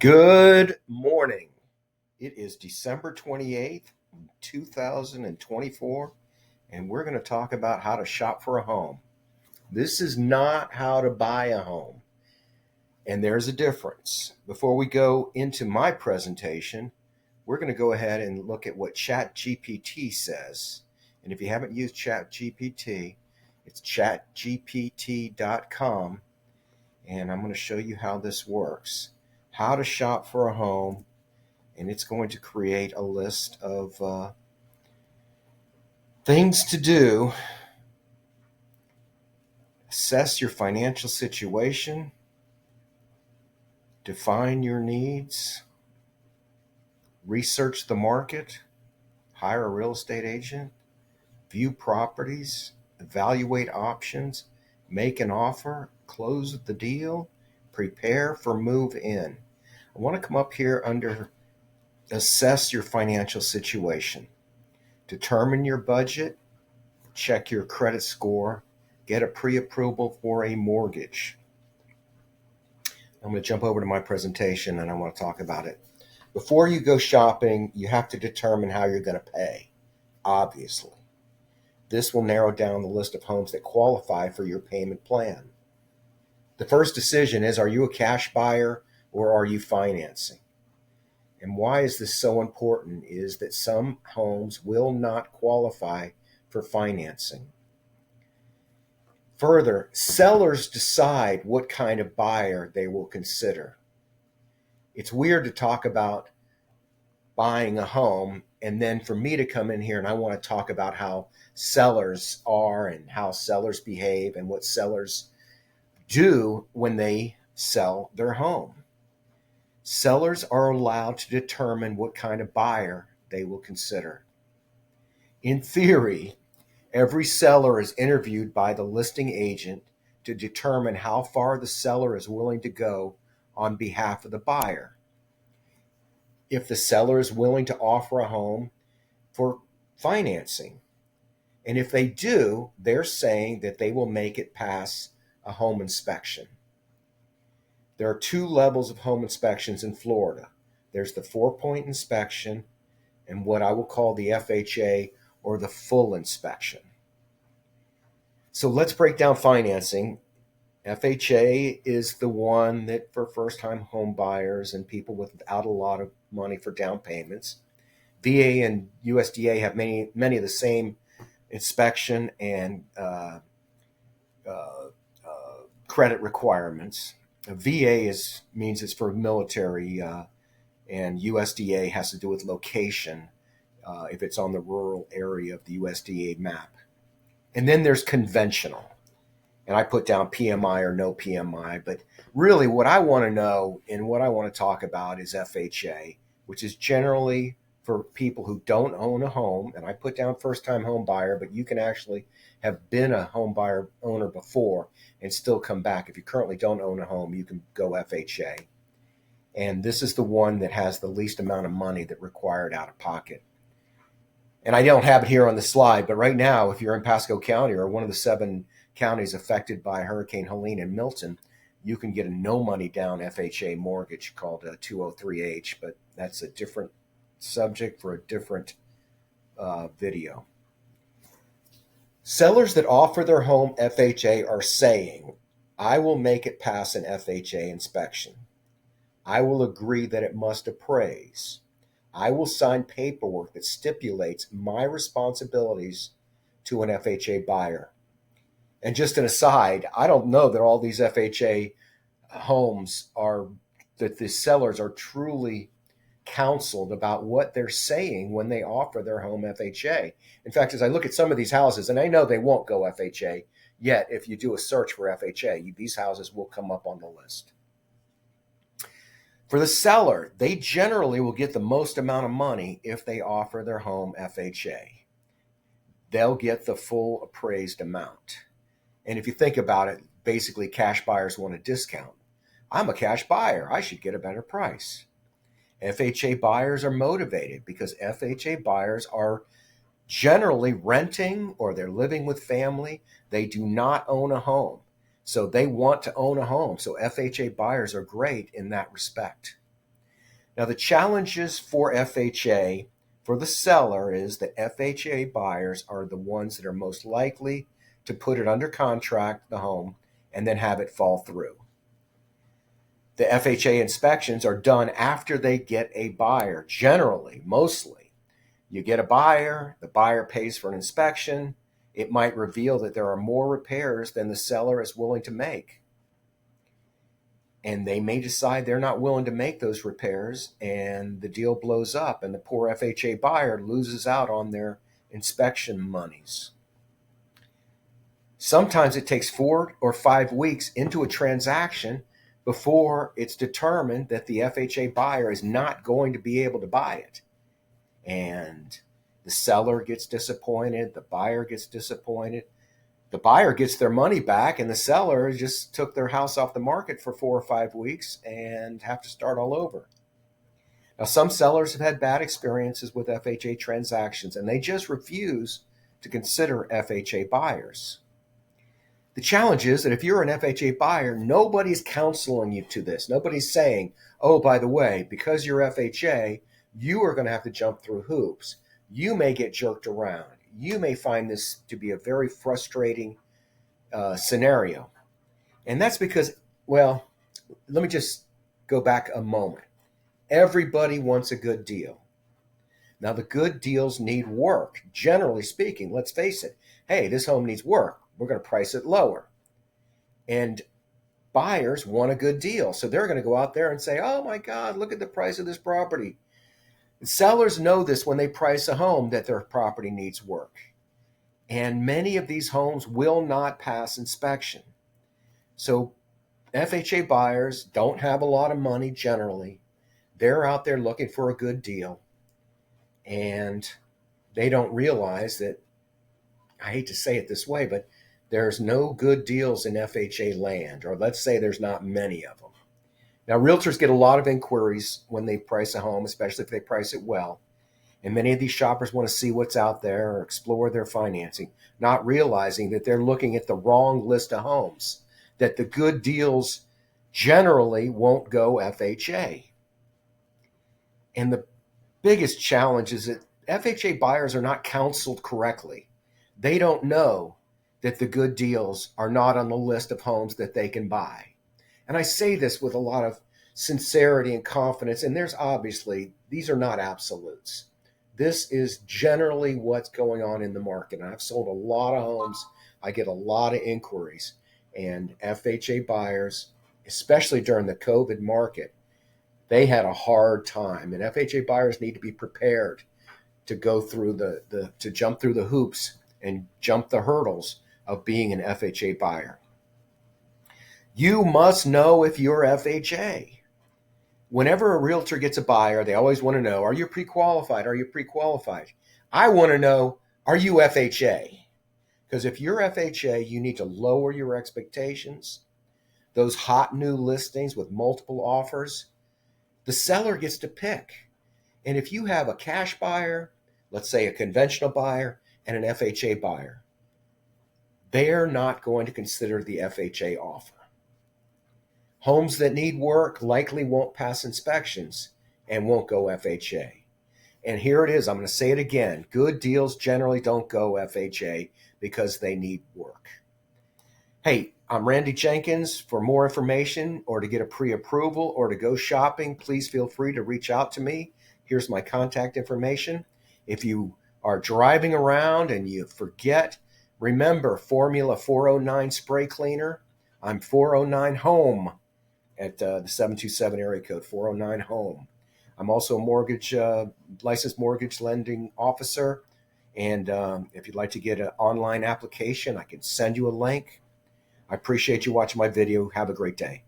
Good morning. It is December 28th, 2024, and we're going to talk about how to shop for a home. This is not how to buy a home, and there's a difference. Before we go into my presentation, we're going to go ahead and look at what ChatGPT says. And if you haven't used ChatGPT, it's chatgpt.com, and I'm going to show you how this works. How to shop for a home, and it's going to create a list of things to do. Assess your financial situation, define your needs, research the market, hire a real estate agent, view properties, evaluate options, make an offer, close the deal, prepare for move in. I want to come up here under assess your financial situation. Determine your budget, check your credit score, get a pre-approval for a mortgage. I'm going to jump over to my presentation and I want to talk about it. Before you go shopping, you have to determine how you're going to pay, obviously. This will narrow down the list of homes that qualify for your payment plan. The first decision is, are you a cash buyer or are you financing? And why is this so important is that some homes will not qualify for financing. Further, sellers decide what kind of buyer they will consider. It's weird to talk about buying a home and then for me to come in here and I want to talk about how sellers are and how sellers behave and what sellers do when they sell their home. Sellers are allowed to determine what kind of buyer they will consider. In theory, every seller is interviewed by the listing agent to determine how far the seller is willing to go on behalf of the buyer. If the seller is willing to offer a home for financing, and if they do, they're saying that they will make it pass a home inspection. There are two levels of home inspections in Florida. There's the 4-point inspection and what I will call the FHA or the full inspection. So let's break down financing. FHA is the one that for first-time home buyers and people without a lot of money for down payments. VA and USDA have many of the same inspection and credit requirements. VA means it's for military, and USDA has to do with location if it's on the rural area of the USDA map. And then there's conventional. And I put down PMI or no PMI. But really what I want to know and what I want to talk about is FHA, which is generally for people who don't own a home. And I put down first-time home buyer, but you can actually have been a home buyer owner before and still come back. If you currently don't own a home, you can go FHA. And this is the one that has the least amount of money that required out of pocket. And I don't have it here on the slide, but right now, if you're in Pasco County or one of the 7 counties affected by Hurricane Helene and Milton, you can get a no money down FHA mortgage called a 203H, but that's a different subject for a different video. Sellers that offer their home FHA are saying, I will make it pass an FHA inspection. I will agree that it must appraise. I will sign paperwork that stipulates my responsibilities to an FHA buyer. And just an aside, I don't know that all these FHA homes are, that the sellers are truly counseled about what they're saying when they offer their home FHA. In fact, as I look at some of these houses, and I know they won't go FHA, yet if you do a search for FHA, these houses will come up on the list. For the seller, they generally will get the most amount of money if they offer their home FHA. They'll get the full appraised amount. And if you think about it, basically cash buyers want a discount. I'm a cash buyer. I should get a better price. FHA buyers are motivated because FHA buyers are generally renting or they're living with family. They do not own a home. So they want to own a home. So FHA buyers are great in that respect. Now, the challenges for FHA for the seller is that FHA buyers are the ones that are most likely to put it under contract, the home, and then have it fall through. The FHA inspections are done after they get a buyer, generally, mostly. You get a buyer, the buyer pays for an inspection. It might reveal that there are more repairs than the seller is willing to make. And they may decide they're not willing to make those repairs, and the deal blows up, and the poor FHA buyer loses out on their inspection monies. Sometimes it takes 4 or 5 weeks into a transaction before it's determined that the FHA buyer is not going to be able to buy it. And the seller gets disappointed, the buyer gets disappointed. The buyer gets their money back, and the seller just took their house off the market for 4 or 5 weeks and have to start all over. Now, some sellers have had bad experiences with FHA transactions, and they just refuse to consider FHA buyers. The challenge is that if you're an FHA buyer, nobody's counseling you to this. Nobody's saying, oh, by the way, because you're FHA, you are going to have to jump through hoops. You may get jerked around. You may find this to be a very frustrating scenario. And that's because, well, let me just go back a moment. Everybody wants a good deal. Now, the good deals need work. Generally speaking, let's face it. Hey, this home needs work. We're going to price it lower. And buyers want a good deal. So they're going to go out there and say, oh my God, look at the price of this property. Sellers know this when they price a home, that their property needs work. And many of these homes will not pass inspection. So FHA buyers don't have a lot of money generally. They're out there looking for a good deal. And they don't realize that, I hate to say it this way, but there's no good deals in FHA land, or let's say there's not many of them. Now, realtors get a lot of inquiries when they price a home, especially if they price it well. And many of these shoppers want to see what's out there or explore their financing, not realizing that they're looking at the wrong list of homes, that the good deals generally won't go FHA. And the biggest challenge is that FHA buyers are not counseled correctly. They don't know that the good deals are not on the list of homes that they can buy. And I say this with a lot of sincerity and confidence, and there's obviously, these are not absolutes. This is generally what's going on in the market. And I've sold a lot of homes. I get a lot of inquiries, and FHA buyers, especially during the COVID market, they had a hard time. And FHA buyers need to be prepared to go through to jump through the hoops and jump the hurdles of being an FHA buyer. You must know if you're FHA. Whenever a realtor gets a buyer, they always want to know, are you pre-qualified? Are you pre-qualified? I want to know, are you FHA? Because if you're FHA, you need to lower your expectations. Those hot new listings with multiple offers, the seller gets to pick. And if you have a cash buyer, let's say a conventional buyer, and an FHA buyer, they're not going to consider the FHA offer. Homes that need work likely won't pass inspections and won't go FHA. And here it is. I'm going to say it again. Good deals generally don't go FHA because they need work. Hey, I'm Randy Jenkins. For more information or to get a pre-approval or to go shopping, please feel free to reach out to me. Here's my contact information. If you are driving around and you forget, remember Formula 409 spray cleaner. I'm 409 home at the 727 area code, 409 home. I'm also a licensed mortgage lending officer. And if you'd like to get an online application, I can send you a link. I appreciate you watching my video. Have a great day.